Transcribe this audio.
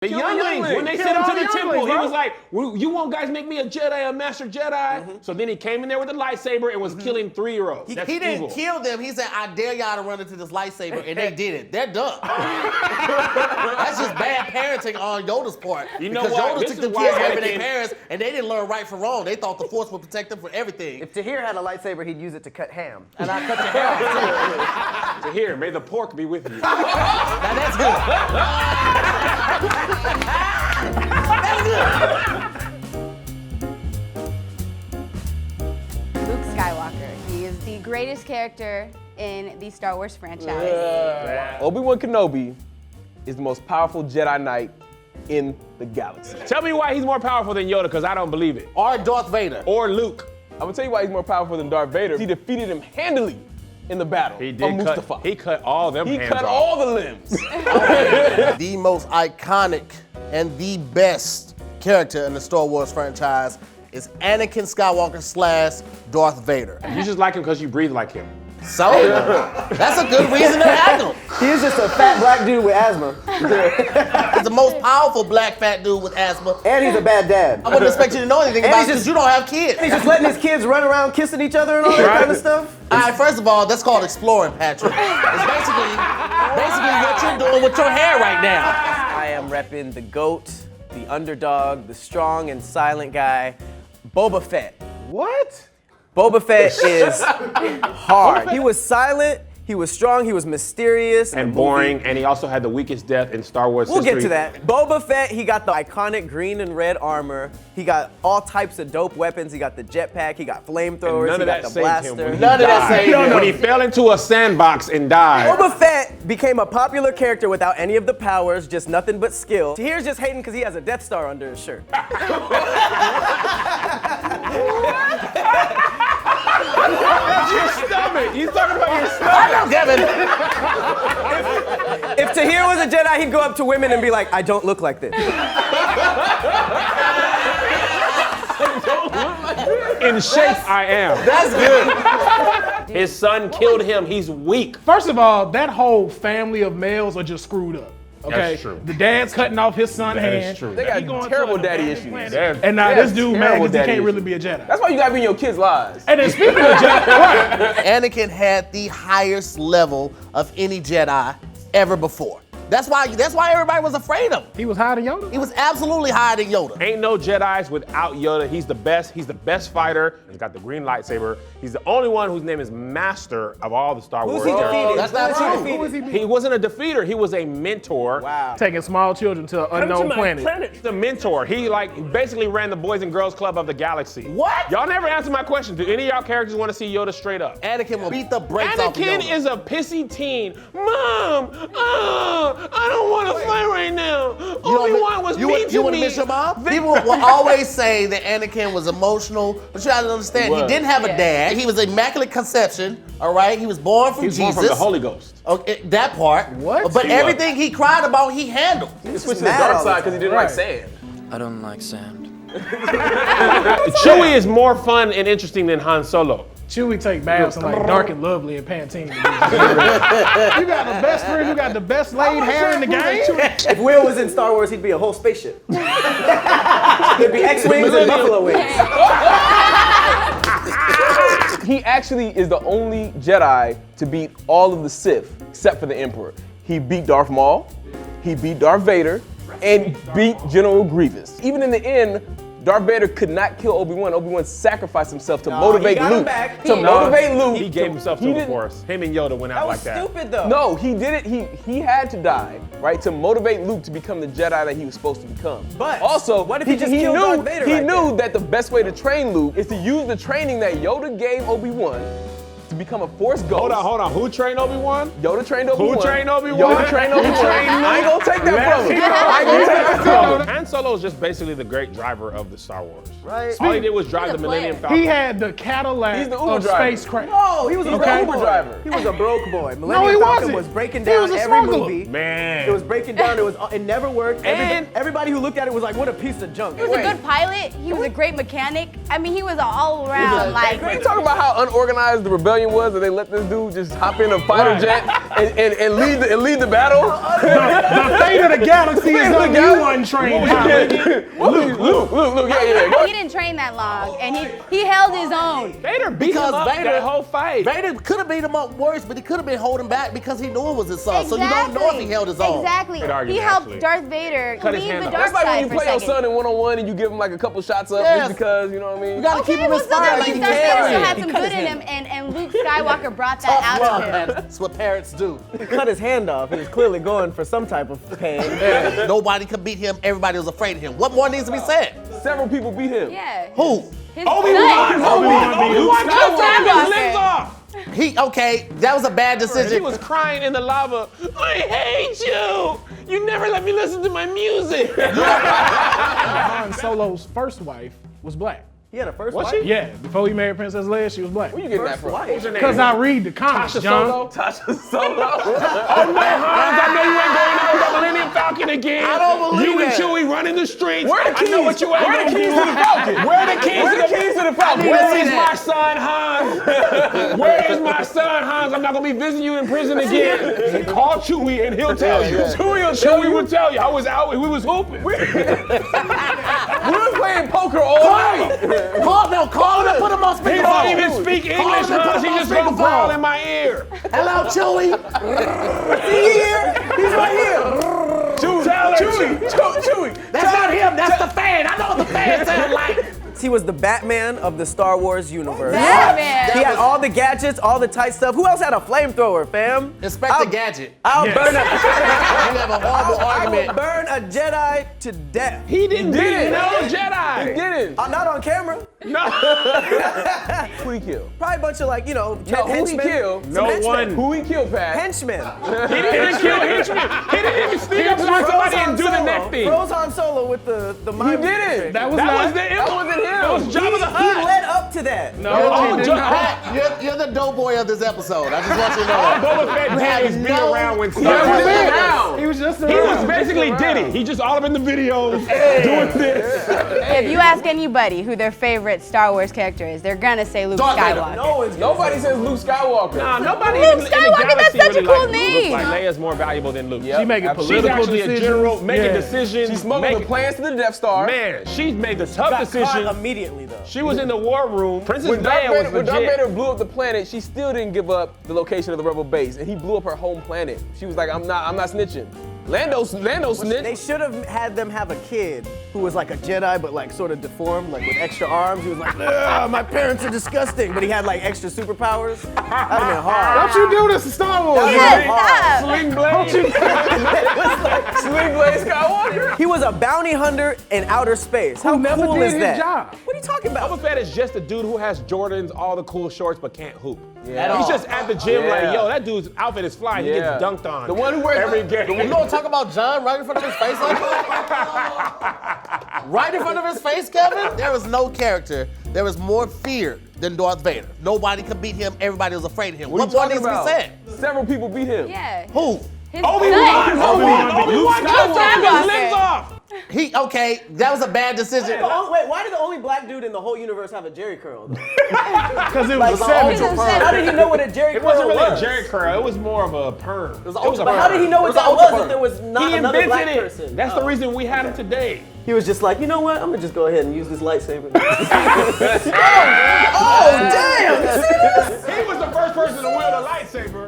The younglings, when they sent him to the temple, he was like, well, you won't guys make me a Jedi, a master Jedi? So then he came in there with a lightsaber and was killing 3-year-olds. He didn't kill them. He said, I dare y'all to run into this lightsaber, and they did it. They're dumb. That's just bad parenting on Yoda's part. You know because what? Yoda took them kids away from their parents, and they didn't learn right from wrong. They thought the Force would protect them from everything. If Tahir had a lightsaber, he'd use it to cut ham. And I cut your hair off, too. Tahir, may the pork be with you. Now that's good. Luke Skywalker. He is the greatest character in the Star Wars franchise. Obi-Wan Kenobi is the most powerful Jedi Knight in the galaxy. Tell me why he's more powerful than Yoda, because I don't believe it. Or Darth Vader. Or Luke. I'm gonna tell you why he's more powerful than Darth Vader. He defeated him handily in the battle. He did Mustafa. He cut all them hands He cut off. all the limbs. The most iconic and the best character in the Star Wars franchise is Anakin Skywalker / Darth Vader. You just like him because you breathe like him. So, that's a good reason to have him. He's just a fat black dude with asthma. He's the most powerful black fat dude with asthma. And he's a bad dad. I wouldn't expect you to know anything about it because you don't have kids. And he's just letting his kids run around kissing each other and all that kind of stuff. All right, first of all, that's called exploring, Patrick. It's basically what you're doing with your hair right now. I am repping the GOAT, the underdog, the strong and silent guy, Boba Fett. What? Boba Fett is hard. He was silent, he was strong, he was mysterious. And boring, and he also had the weakest death in Star Wars history. We'll get to that. Boba Fett, he got the iconic green and red armor. He got all types of dope weapons. He got the jetpack, he got flamethrowers, he got the blaster. None of that saved him. When he fell into a sandbox and died. Boba Fett became a popular character without any of the powers, just nothing but skill. Tahir's just hating because he has a Death Star under his shirt. Your stomach. He's talking about your stomach. I know, Kevin. If Tahir was a Jedi, he'd go up to women and be like, I don't look like this. In shape, I am. That's good. His son killed him. He's weak. First of all, that whole family of males are just screwed up. Okay, That's true. The dad's cutting off his son's hand. That's true. They got terrible daddy issues. And now this dude mad because he can't really be a Jedi. That's why you gotta be in your kids' lives. And then speaking of Jedi, right, Anakin had the highest level of any Jedi ever before. That's why everybody was afraid of him. he was higher than Yoda. He was absolutely higher than Yoda. Ain't no Jedis without Yoda. He's the best. He's the best fighter. He's got the green lightsaber. He's the only one whose name is Master of all the Star Wars. Who's he defeated? That's not true. Who was he? He wasn't a defeater. He was a mentor. Wow. Taking small children to an unknown planet. He's a mentor. He basically ran the Boys and Girls Club of the galaxy. What? Y'all never answered my question. Do any of y'all characters want to see Yoda straight up? Anakin will beat the brakes off of Anakin Yoda. is a pissy teen. Mom, I don't want to fight right now. Obi-Wan was mean to You want to me. miss your mom? People will always say that Anakin was emotional, but you gotta understand, he didn't have a dad. He was immaculate conception, all right? He was born from He was Jesus. born from the Holy Ghost. Okay, that part. What? But everything he cried about, he handled. He switched to the dark side because he didn't like sand. I don't like sand. Chewie is more fun and interesting than Han Solo. Chewie take baths in like Dark and Lovely and Pantene. You got the best friend, you got the best laid hair in the game. If Will was in Star Wars, he'd be a whole spaceship. There'd be X-Wings and Buffalo Wings. He actually is the only Jedi to beat all of the Sith, except for the Emperor. He beat Darth Maul, he beat Darth Vader, and beat General Grievous. Even in the end, Darth Vader could not kill Obi-Wan. Obi-Wan sacrificed himself to motivate Luke. Motivate Luke. He gave himself to the Force. Him and Yoda went out like that. That was stupid though. No, he did it. He had to die, right, to motivate Luke to become the Jedi that he was supposed to become. But also, what if he just killed Darth Vader He right knew there? that the best way to train Luke is to use the training that Yoda gave Obi-Wan to become a Force ghost. Hold on. Who trained Obi-Wan? Yoda trained Obi-Wan. Who trained Obi-Wan? Yoda trained Obi-Wan. I ain't gonna take that from him. I ain't gonna take that from him. Han Solo Solo is just basically the great driver of the Star Wars. Right. All he did was drive He's the a Millennium player. Falcon. He had the Cadillac He's the Uber of driver. spacecraft. No, he was a Okay. broke Uber boy. driver. He was a broke boy. he Millennium Falcon wasn't. was breaking He down was a every smuggler. movie. Man. It was breaking down. It never worked. And- Everybody who looked at it was like, "What a piece of junk." He was a good pilot. He was a great mechanic. I mean, he was an all-around like. Man, you talking about how unorganized the rebellion was, and they let this dude just hop in a fighter jet and lead the battle? The fate of the galaxy is on you untrained pilot. Luke, yeah. He didn't train that long, and he held his own. Vader beat him up that whole fight. Vader could have beat him up worse, but he could have been holding back because he knew it was his son. So you don't know if he held his own. Exactly. Good argument, He helped actually. Darth Vader Cut his leave hand the off. dark That's like when side you for play a your second. son in one-on-one and you give him like a couple shots up Yes. just because, you know what I mean? You gotta keep him well, inspired like Darth he Vader can. had some good in him, and Luke Skywalker brought that out Tough of love, him. man. That's what parents do. He cut his hand off. He was clearly going for some type of pain. Nobody could beat him. Everybody was afraid of him. What more needs to be said? Several people beat him. Yeah. Who? His Obi-Wan! son. Obi-Wan cut Skywalker. his limbs off! Okay, that was a bad He decision. was crying in the lava. I hate you! You never let me listen to my music! Han Solo's first wife was black. He had a first Was wife. she? Yeah, before he married Princess Leia, she was black. Where you getting that from? What was her name? Because I read the comics, Tasha John. Solo? Tasha Solo. Oh no, Hans, I know you ain't going on the Millennium Falcon again. I don't believe you and that. Chewie running the streets. Where the I know keys? what you ain't Where the gonna keys do. to the Falcon? Where the keys Where to the keys to the Falcon? Where see is that. my son, Hans? Where is my son, Hans? I'm not gonna be visiting you in prison again. Call Chewie and he'll tell you. Chewie will tell you. I was out. We was hooping. We were playing poker all night. Call him and put him on He speakerphone. don't even speak English, him and put Hans. He him on just gonna speakerphone. growl in my ear. Hello, Chewie. He's right here. Chewie. That's not him. That's the fan. I know what the fan sound like. He was the Batman of the Star Wars universe. Batman. He had all the gadgets, all the tight stuff. Who else had a flamethrower, fam? Inspector Gadget. I'll Yes. burn You have a horrible I will argument. burn a Jedi to death. He didn't beat didn't. no Jedi. Didn't. Not on camera. No. Who he killed? Probably a bunch of No, who he henchmen. killed? Some No henchmen. one. Who he killed, Pat? Henchmen. He didn't even kill Henchman. He didn't even sneak up behind somebody and do the neck thing. Froze Han Solo with the mind. didn't. That was That not. was the That wasn't him. That was Jabba the He Hutt. led up to that. No, Oh, he did just- not. Pat, you're the dope boy of this episode. I just want you to know that. Boba Fett daddy's been no- around when He Star Wars. was around. around. He was just He around. was basically Diddy. He just all up in the videos doing this. If you ask anybody who their favorite Star Wars character is, they're gonna say Luke Darth Vader. Skywalker. Nobody says Luke Skywalker. Nah, nobody Luke in the Skywalker, galaxy that's such a really cool like Luke. name. Like Leia's more valuable than Luke. She making Absolutely. She's political actually decisions. a general making Yeah. decisions. She's smuggling the plans to the Death Star. Man, she's made the tough Got decision. caught immediately though. She was in the war room. Princess When Darth, Leia was Vader, legit. blew up the planet, she still didn't give up the location of the rebel base, and he blew up her home planet. She was like, I'm not snitching. Lando They snitched. should have had them have a kid who was like a Jedi, but like sort of deformed, like with extra arms. He was like, "Ugh, my parents are disgusting, but he had like extra superpowers. That'd have been hard. Don't you do this to Star Wars, That's man. Yes, stop. Sling blade. Sling Blade Skywalker. He was a bounty hunter in outer space. How Who never cool did is his that? job. What are you talking about? Boba Fett is just a dude who has Jordans, all the cool shorts, but can't hoop. At He's all. just at the gym like, Yeah. yo, that dude's outfit is flying. He Yeah. gets dunked on. The one who wears every You game. don't talk about John right in front of his face like that? Right in front of his face, Kevin? There was no character. There was more fear than Darth Vader. Nobody could beat him. Everybody was afraid of him. What What are you more talking needs to about? be said? Several people beat him. Yeah. Who? His Obi-Wan! son. Obi-Wan cut Skywalker. his limbs off! Okay, that was a bad decision. Wait, why did the only black dude in the whole universe have a Jerry curl? Though? Because it Like, was the 70s. ultra perm. How did he know what a Jerry It curl wasn't really was? a Jerry curl. It was more of a perm. It was ultra a But how did he know what It was that an was ultra if there was not He another black invented it. person? That's the reason we had him today. He was just like, you know what? I'm gonna just go ahead and use this lightsaber. He was the first person to wield a lightsaber.